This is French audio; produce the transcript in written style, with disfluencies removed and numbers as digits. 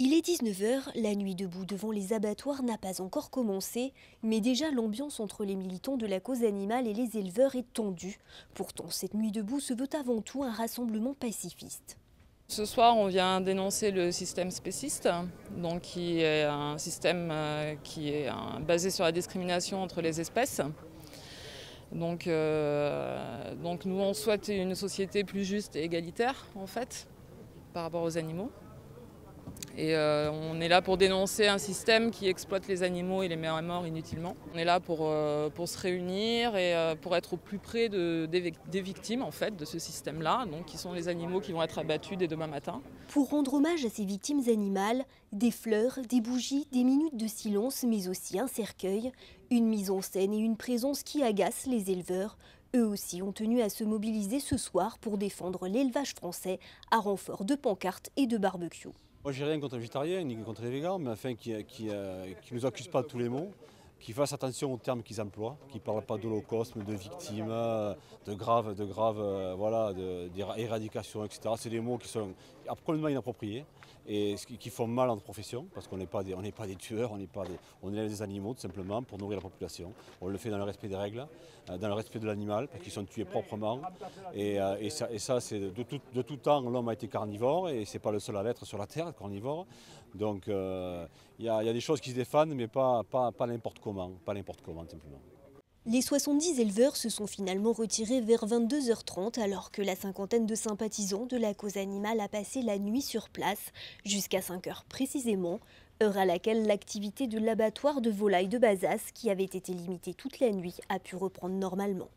Il est 19 h, la nuit debout devant les abattoirs n'a pas encore commencé, mais déjà l'ambiance entre les militants de la cause animale et les éleveurs est tendue. Pourtant, cette nuit debout se veut avant tout un rassemblement pacifiste. Ce soir, on vient dénoncer le système spéciste, donc qui est un système basé sur la discrimination entre les espèces. Donc nous, on souhaite une société plus juste et égalitaire, en fait, par rapport aux animaux. Et on est là pour dénoncer un système qui exploite les animaux et les met à mort inutilement. On est là pour se réunir et pour être au plus près des victimes en fait, de ce système-là, donc qui sont les animaux qui vont être abattus dès demain matin. Pour rendre hommage à ces victimes animales, des fleurs, des bougies, des minutes de silence, mais aussi un cercueil, une mise en scène et une présence qui agacent les éleveurs. Eux aussi ont tenu à se mobiliser ce soir pour défendre l'élevage français à renfort de pancartes et de barbecues. Moi, j'ai rien contre les végétariens ni contre les végans, mais enfin qui nous accusent pas de tous les mots, qui fassent attention aux termes qu'ils emploient, qui ne parlent pas d'holocauste, de victimes, d'éradication, etc. C'est des mots qui sont complètement inappropriés et qui font mal à notre profession, parce qu'on n'est pas des tueurs, on élève des animaux tout simplement pour nourrir la population. On le fait dans le respect des règles, dans le respect de l'animal, parce qu'ils sont tués proprement. Et ça c'est de tout temps, l'homme a été carnivore et c'est pas le seul à l'être sur la terre, carnivore. Donc il y a des choses qui se défendent, mais pas n'importe comment, simplement. Les 70 éleveurs se sont finalement retirés vers 22 h 30 alors que la cinquantaine de sympathisants de la cause animale a passé la nuit sur place, jusqu'à 5 h précisément, heure à laquelle l'activité de l'abattoir de volailles de Bazas, qui avait été limitée toute la nuit, a pu reprendre normalement.